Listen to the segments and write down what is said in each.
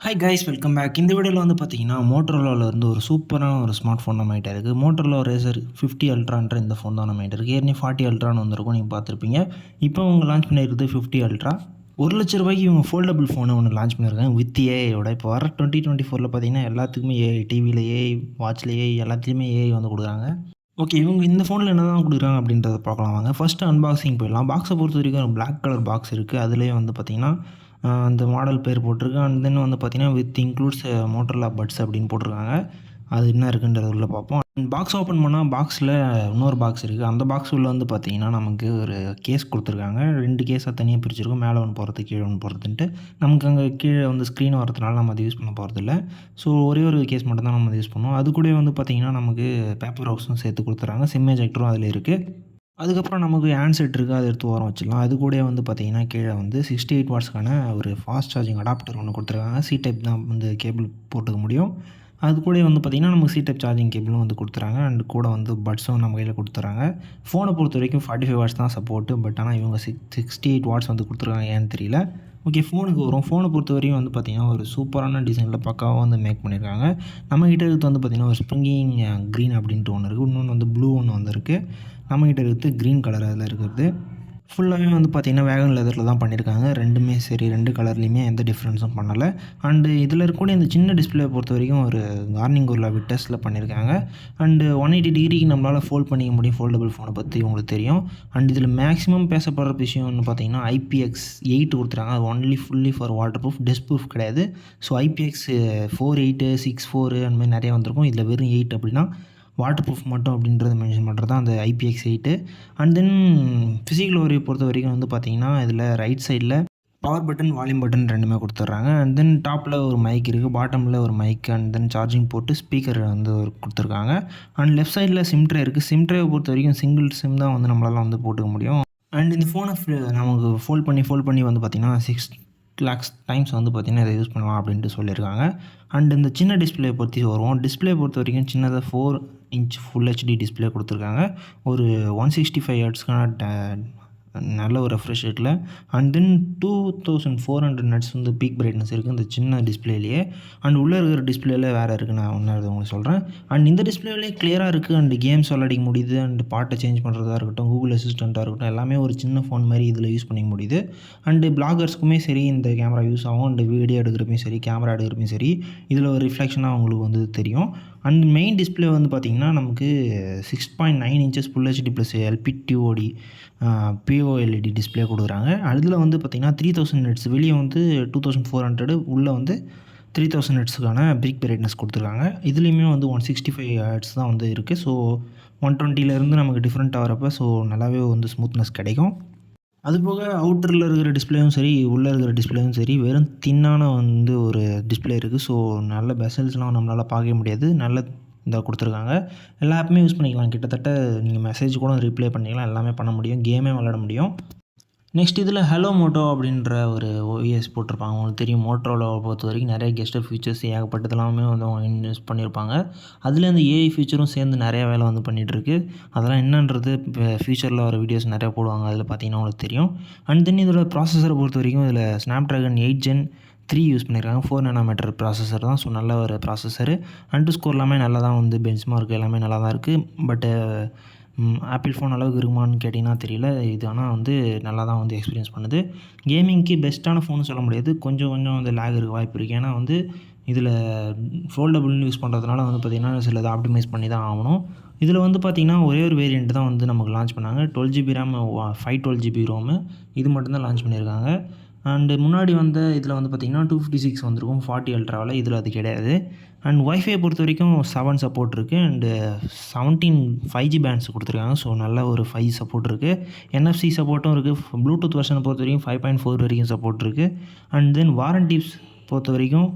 Hi guys welcome back. இந்த வீடியோவில் வந்து பார்த்தீங்கன்னா மோட்டோரோலாவில் இருந்து ஒரு சூப்பரான ஒரு ஸ்மார்ட் ஃபோன் நம்ம கிட்ட இருக்குது. மோட்டோரோலா ரேசர் 50 அல்ட்ரான்ற இந்த ஃபோன் தான் நம்ம கிட்ட இருக்குது. ஏற்கனவே 40 அல்ட்ரான்னு வந்திருக்கும், நீங்கள் பார்த்துருப்பீங்க. இப்போ அவங்க லான்ச் பண்ணியிருக்குது 50 அல்ட்ரா. ₹1,00,000 இவங்க ஃபோல்டபுள் ஃபோனை ஒன்று லான்ச் பண்ணியிருக்காங்க வித் ஏஐயோட. இப்போ வர 2024 பார்த்தீங்கன்னா எல்லாத்துக்குமே ஏஐ, டிவியில் ஏஐ, வாட்சில் ஏஐ, எல்லாத்துலேயுமே ஏஐ வந்து கொடுக்குறாங்க. ஓகே, இவங்க இந்த ஃபோனில் என்ன தான் கொடுக்குறாங்க அப்படின்றத பார்க்கலாம் வாங்க. ஃபஸ்ட்டு அன்பாக்சிங் போயிடலாம். பாக்ஸை பொறுத்த வரைக்கும் பிளாக் கலர் பாக்ஸ் இருக்குது. அதுலேயே வந்து பார்த்திங்கன்னா அந்த மாடல் பேர் போட்டிருக்கு. அண்ட் தென் வந்து பார்த்திங்கன்னா வித் இன்க்ளூட்ஸ் மோட்டோரோலா பட்ஸ் அப்படின்னு போட்டிருக்காங்க. அது என்ன இருக்குன்றது உள்ள பார்ப்போம். பாக்ஸ் ஓப்பன் பண்ணால் பாக்ஸில் இன்னொரு பாக்ஸ் இருக்குது. அந்த பாக்ஸ் உள்ள வந்து பார்த்திங்கன்னா நமக்கு ஒரு கேஸ் கொடுத்துருக்காங்க. 2 கேஸாக தனியாக பிரிச்சிருக்கும். மேலே ஒன்று போகிறது, கீழே ஒன்று போகிறதுன்ட்டு. நமக்கு அங்கே கீழே வந்து ஸ்க்ரீன் வரதுனால நம்ம அதை யூஸ் பண்ண போகிறதில்ல. ஸோ ஒரே ஒரு கேஸ் மட்டும் தான் நம்ம அதை யூஸ் பண்ணுவோம். அது கூட வந்து பார்த்திங்கன்னா நமக்கு பேப்பர் ஹவுஸும் சேர்த்து கொடுத்துறாங்க. சிம் எஜெக்டரும் அதில் இருக்குது. அதுக்கப்புறம் நமக்கு ஹேண்ட்செட் இருக்குது, அதை எடுத்து ஓரம் வச்சிடலாம். அது கூட வந்து பார்த்திங்கன்னா கீழே வந்து 68 வாட்ஸ்க்கான ஒரு ஃபாஸ்ட் சார்ஜிங் அடாப்டர் ஒன்று கொடுத்துருக்காங்க. சி டைப் தான் வந்து கேபிள் போட்டுக்க முடியும். அது கூட வந்து பார்த்திங்கன்னா நமக்கு சி டைப் சார்ஜிங் கேபிளும் வந்து கொடுத்துறாங்க. அண்ட் கூட வந்து பட்ஸும் நம்ம கையில் கொடுத்துறாங்க. ஃபோனை பொறுத்த வரைக்கும் 45 வாட்ஸ் தான் சப்போர்ட்டு. பட் ஆனால் இவங்க 68 வாட்ஸ் வந்து கொடுத்துருக்காங்க, ஏன்னு தெரியல. ஓகே, ஃபோனுக்கு வரும். ஃபோனை பொறுத்த வரையும் வந்து பார்த்திங்கன்னா ஒரு சூப்பரான டிசைனில் பக்காவாக வந்து மேக் பண்ணியிருக்காங்க. நம்மக்கிட்ட இருக்கிறது வந்து பார்த்திங்கன்னா ஒரு ஸ்ப்ரிங்கிங் க்ரீன் அப்படின்ட்டு ஒன்று இருக்குது. இன்னொன்று வந்து ப்ளூ ஒன்று வந்துருக்கு. நம்மக்கிட்ட இருக்கிறது க்ரீன் கலர் அதில் இருக்கிறது. ஃபுல்லாகவே வந்து பார்த்திங்கன்னா வேகன் லெதரில் தான் பண்ணியிருக்காங்க. ரெண்டுமே சரி, 2 கலர்லேயுமே எந்த டிஃப்ரென்ஸும் பண்ணலை. அண்டு இதில் இருக்கக்கூடிய இந்த சின்ன டிஸ்பிளே பொறுத்த வரைக்கும் ஒரு கார்னிங் ஒரு விட்டஸில் பண்ணியிருக்காங்க. அண்டு 180 டிகிரிக்கு நம்மளால் ஃபோல்ட் பண்ணிக்க முடியும். ஃபோல்டபுள் ஃபோனை பற்றி உங்களுக்கு தெரியும். அண்ட் இதில் மேக்ஸிமம் பேசப்படுற விஷயம்னு பார்த்தீங்கன்னா IPX8 கொடுத்துருக்காங்க. அது fully for water proof, dust proof கிடையாது. ஸோ IPX48, 64 அந்த மாதிரி நிறைய வந்திருக்கும். இதில் வெறும் 8 அப்படின்னா வாட்டர் ப்ரூஃப் மட்டும் அப்படின்றத மென்ஷன் பண்ணுறது தான் அந்த IPX8. அண்ட் தென் ஃபிசிக்கல் ஓரியை பொறுத்த வரைக்கும் வந்து பார்த்திங்கன்னா இதில் ரைட் சைடில் பவர் பட்டன், வால்யூம் பட்டன் ரெண்டுமே கொடுத்துட்றாங்க. அண்ட் தென் டாப்பில் ஒரு மைக் இருக்குது, பாட்டமில் ஒரு மைக், அண்ட் தென் சார்ஜிங் போட்டு ஸ்பீக்கர் வந்து ஒரு கொடுத்துருக்காங்க. அண்ட் லெஃப்ட் சைடில் சிம் ட்ரே இருக்குது. சிம் ட்ரேவை பொறுத்த வரைக்கும் சிங்கிள் சிம் தான் வந்து நம்மளால் வந்து போட்டுக்க முடியும். அண்ட் இந்த ஃபோனை நமக்கு ஃபோல்ட் பண்ணி வந்து பார்த்திங்கன்னா 6 lakhs டைம்ஸ் வந்து பார்த்திங்கன்னா இதை யூஸ் பண்ணலாம் அப்படின்ட்டு சொல்லியிருக்காங்க. அண்ட் இந்த சின்ன டிஸ்பிளே பற்றி வருவோம். டிஸ்பிளே பொறுத்த வரைக்கும் சின்னதாக 4 இன்ச் ஃபுல் HD டிஸ்பிளே கொடுத்துருக்காங்க. ஒரு 165 ஹெர்ட்ஸ்க்கான நல்ல ஒரு ரெஃப்ரெஷ் ரேட்டில். அண்ட் தென் 2400 நட்ஸ் வந்து பீக் பிரைட்னஸ் இருக்குது இந்த சின்ன டிஸ்பிளேலேயே. அண்ட் உள்ளே இருக்கிற டிஸ்பிளேல வேறு இருக்குது, நான் ஒன்று உங்களுக்கு சொல்கிறேன். அண்ட் இந்த டிஸ்பிளேலேயே கிளியராக இருக்குது. அண்ட் கேம்ஸ் விளையாடிக்க முடியுது. அண்ட் பாட்டை சேஞ்ச் பண்ணுறதா இருக்கட்டும், கூகுள் அசிஸ்டண்ட்டாக இருக்கட்டும், எல்லாமே ஒரு சின்ன ஃபோன் மாதிரி இதில் யூஸ் பண்ணிக்க முடியுது. அண்டு பிளாகர்ஸ்க்குமே சரி இந்த கேமரா யூஸ் ஆகும். அண்டு வீடியோ எடுக்கிறப்பையும் சரி, கேமரா எடுக்கிறப்பையும் சரி, இதில் ஒரு ரிஃப்ளெக்ஷனாக உங்களுக்கு வந்து தெரியும். அண்ட் மெயின் டிஸ்பிளே வந்து பார்த்திங்கன்னா நமக்கு 6.9 inches full HD plus LPTOD POLED display கொடுக்குறாங்க. அதில் வந்து பார்த்திங்கன்னா 3000 நட்ஸ், வெளியே வந்து 2400, உள்ளே வந்து 3000 நட்ஸுக்கான பீக் பிரைட்னஸ் கொடுத்துருக்காங்க. இதுலேயுமே வந்து 165 ஹெர்ட்ஸ் தான் வந்து இருக்குது. ஸோ 120லேருந்து நமக்கு டிஃப்ரெண்ட் ஆகிறப்ப ஸோ நல்லாவே வந்து ஸ்மூத்னஸ் கிடைக்கும். அதுபோக அவுட்டரில் இருக்கிற டிஸ்பிளேயும் சரி, உள்ளே இருக்கிற டிஸ்பிளேயும் சரி, வெறும் தின்னான வந்து ஒரு டிஸ்பிளே இருக்குது. ஸோ நல்ல பெசல்ஸ்லாம் நம்மளால் பார்க்கவே முடியாது. நல்ல இதாக கொடுத்துருக்காங்க. எல்லா ஆப்புமே யூஸ் பண்ணிக்கலாம். கிட்டத்தட்ட நீங்கள் மெசேஜ் கூட ரிப்ளை பண்ணிக்கலாம், எல்லாமே பண்ண முடியும், கேமே விளையாட முடியும். நெக்ஸ்ட் இதில் ஹலோ மோட்டோ அப்படின்ற ஒரு OS போட்டிருப்பாங்க. உங்களுக்கு தெரியும், மோட்டோரோலாவை பொறுத்த வரைக்கும் நிறைய கெஸ்ட் ஃபீச்சர்ஸ் ஏகப்பட்டதெல்லாமே வந்து அவங்க இன்வெஸ்ட் பண்ணியிருப்பாங்க. அதில் அந்த ஏஐ ஃபீச்சரும் சேர்ந்து நிறையா வேலை வந்து பண்ணிகிட்ருக்கு. அதெல்லாம் என்னன்றது இப்போ ஃபியூச்சரில் வர வீடியோஸ் நிறையா போடுவாங்க, அதில் பார்த்தீங்கன்னா உங்களுக்கு தெரியும். அண்ட் தென் இதோட ப்ராசஸரை பொறுத்த வரைக்கும் இதில் ஸ்னாப்ட்ராகன் 8 Gen 3 யூஸ் பண்ணியிருக்காங்க. 4 nm ப்ராசஸர் தான். ஸோ நல்ல ஒரு ப்ராசஸரு. அண்ட் ஸ்கோர் எல்லாமே நல்லா தான் வந்து பெஞ்ச்மார்க் எல்லாமே நல்லா தான் இருக்குது. பட்டு ஆப்பிள் ஃபோன் அளவுக்கு இருக்குமான்னு கேட்டிங்கன்னா தெரியல. இது ஆனால் வந்து நல்லா தான் வந்து எக்ஸ்பீரியன்ஸ் பண்ணுது. கேமிங்க்கு பெஸ்ட்டான ஃபோன்னு சொல்ல முடியாது. கொஞ்சம் வந்து லேக் இருக்க வாய்ப்பு இருக்குது. ஏன்னா வந்து இதில் ஃபோல்டபுள்னு யூஸ் பண்ணுறதுனால வந்து பார்த்திங்கன்னா சிலதை ஆப்டிமைஸ் பண்ணி தான் ஆகணும். இதில் வந்து பார்த்திங்கன்னா ஒரே ஒரு வேரியண்ட் தான் வந்து நமக்கு லான்ச் பண்ணாங்க. 12GB RAM, 512GB ROM. இது மட்டும்தான் லான்ச் பண்ணியிருக்காங்க. அண்டு முன்னாடி வந்த இதில் வந்து பார்த்திங்கன்னா 256 வந்திருக்கும் 40 அல்ட்ராவில். இதில் அது கிடையாது. அண்ட் ஒய்ஃபை பொறுத்த வரைக்கும் 7 சப்போர்ட் இருக்குது. அண்டு 17 5G பேண்ட்ஸ் கொடுத்துருக்காங்க. ஸோ நல்ல ஒரு 5 சப்போர்ட் இருக்குது. NFC சப்போர்ட்டும் இருக்குது. ப்ளூடூத் வெர்ஷனை பொறுத்த வரைக்கும் 5.4 வரைக்கும் சப்போர்ட் இருக்குது. அண்ட் தென் வாரண்டிஸ் பொறுத்த வரைக்கும்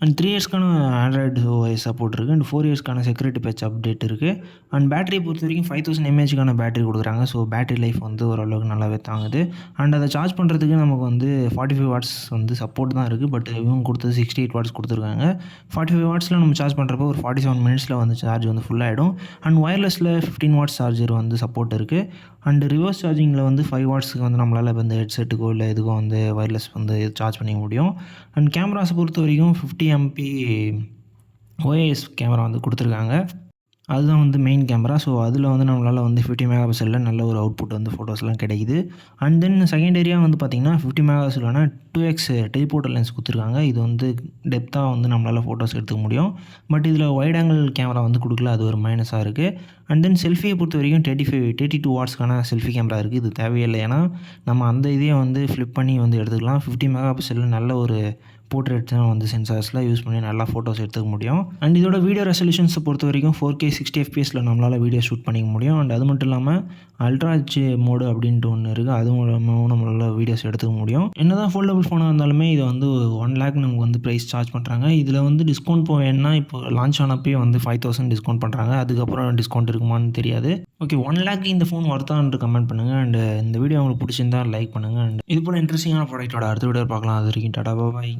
அண்ட் 3 இயர்ஸ்க்கான ஆண்ட்ராய்டு ஓஎஸ் சப்போர்ட் இருக்குது. அண்ட் 4 இயர்ஸ்க்கான செக்யூரிட்டி பேட்ச் அப்டேட் இருக்குது. அண்ட் பேட்டரியை பொறுத்த வரைக்கும் 5000 mAhக்கான பேட்டரி கொடுக்குறாங்க. ஸோ பேட்டரி லைஃப் வந்து ஓரளவுக்கு நல்லாவே தாங்குது. அண்ட் அதை சார்ஜ் பண்ணுறதுக்கு நமக்கு வந்து 45 வாட்ஸ் வந்து சப்போர்ட் தான் இருக்குது. பட் இவங்க கொடுத்தது 68 வாட்ஸ் கொடுத்துருக்காங்க. 45 வாட்ஸில் நம்ம சார்ஜ் பண்ணுறப்போ ஒரு 47 மினிட்ஸில் வந்து சார்ஜ் வந்து ஃபுல்லாகிடும். அண்ட் ஒயர்லெஸில் 15 வாட்ஸ் சார்ஜர் வந்து சப்போர்ட் இருக்குது. அண்ட் ரிவர்ஸ் சார்ஜிங்கில் வந்து 5 வாட்ஸுக்கு வந்து நம்மளால் இப்போ இந்த ஹெட்செட்டுக்கோ இல்லை இதுக்கோ வந்து ஒயர்லெஸ் வந்து சார்ஜ் பண்ணிக்க முடியும். அண்ட் கேமராஸை பொறுத்த வரைக்கும் 50 MP ஓஏஎஸ் கேமரா வந்து கொடுத்துருக்காங்க. அதுதான் வந்து மெயின் கேமரா. ஸோ அதில் வந்து நம்மளால் வந்து 50 மெகா பிக்சலில் நல்ல ஒரு அவுட்புட் வந்து ஃபோட்டோஸ்லாம் கிடைக்குது. அண்ட் தென் செகண்டரியாக வந்து பார்த்திங்கன்னா 50 மெகா பிக்சலான 2x டெலிபோர்ட்டர் லென்ஸ் கொடுத்துருக்காங்க. இது வந்து டெப்த்தாக வந்து நம்மளால் ஃபோட்டோஸ் எடுத்துக்க முடியும். பட் இதில் வைட் ஆங்கிள் கேமரா வந்து கொடுக்கல. அது ஒரு மைனஸாக இருக்குது. அண்ட் தென் செல்ஃபியை பொறுத்த வரைக்கும் 32 வாட்ஸ்க்கான செல்ஃபி கேமரா இருக்குது. இது தேவையில்லை. ஏன்னா நம்ம அந்த இதையே வந்து ஃப்ளிப் பண்ணி வந்து எடுத்துக்கலாம். 50 மெகா பிக்சலில் நல்ல ஒரு போர்ட்ரேட்ஸும் வந்து சென்சார்ஸ்லாம் யூஸ் பண்ணி நல்லா ஃபோட்டோஸ் எடுத்துக்க முடியும். அண்ட் இதோட வீடியோ ரெசல்யூஷன்ஸை பொறுத்த வரைக்கும் 4K 60 FPSல நம்மளால் வீடியோ ஷூட் பண்ணிக்க முடியும். அண்ட் அது மட்டும் இல்லாமல் அல்ட்ரா ஹெச் மோடு அப்படின்ட்டு ஒன்று இருக்குது. அது மூலமாகவும் நம்மளால் வீடியோஸ் எடுத்துக்க முடியும். என்ன தான் ஃபோல்டபுள் ஃபோனாக இருந்தாலுமே இது வந்து 1 lakh நமக்கு வந்து ப்ரைஸ் சார்ஜ் பண்ணுறாங்க. இதில் வந்து டிஸ்கவுண்ட் போவேன்னா இப்போ லான்ச் ஆனப்பே வந்து 5000 டிஸ்கவுண்ட் பண்ணுறாங்க. அதுக்கப்புறம் டிஸ்கவுண்ட் இருக்குமான்னு தெரியாது. ஓகே, 1 lakh இந்த ஃபோன் ஒர்த்தான்னு கமெண்ட் பண்ணுங்கள். அண்ட் இந்த வீடியோ உங்களுக்கு பிடிச்சிருந்தா லைக் பண்ணுங்கள். அண்ட் இது போல் இன்ட்ரெஸ்டிங்கான ப்ராடக்ட்டோட அடுத்த வீடியோ பார்க்கலாம். அது வரைக்கும் டாடா பாய்.